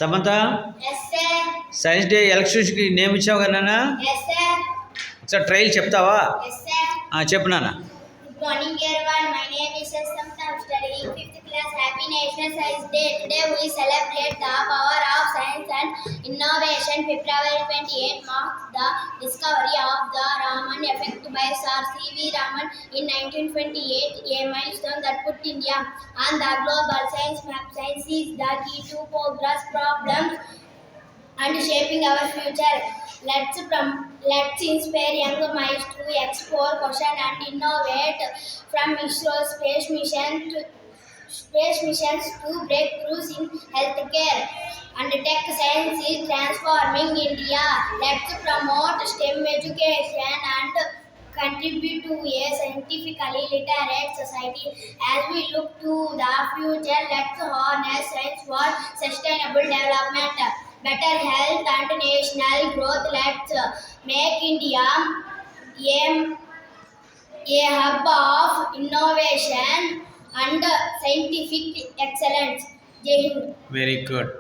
Samantha yes sir science day ఎలక్ట్రిసిటీకి name ఇచ్చావు కదా నాన్న ఎస్ సార్ ఒకసారి ట్రైల్ చెప్తావా ఎస్ సార్ చెప్పు నాన్న Good morning everyone. My name is Samta. I'm studying 5th class. Happy National Science Day. Today we celebrate the power of science and innovation. February 28 marks the discovery of the Raman effect by Sir C.V. Raman in 1928, a milestone that put India on the global science map. Science is the key to progress, problems and shaping our future. Let's inspire young minds to explore, question and innovate from ISRO space missions to breakthroughs in healthcare. And tech science is transforming India. Let's promote STEM education and contribute to a scientifically literate society. As we look to the future, let's harness science for sustainable development, better health and national growth. Let's make India a hub of innovation and scientific excellence. Jai Hind. Very good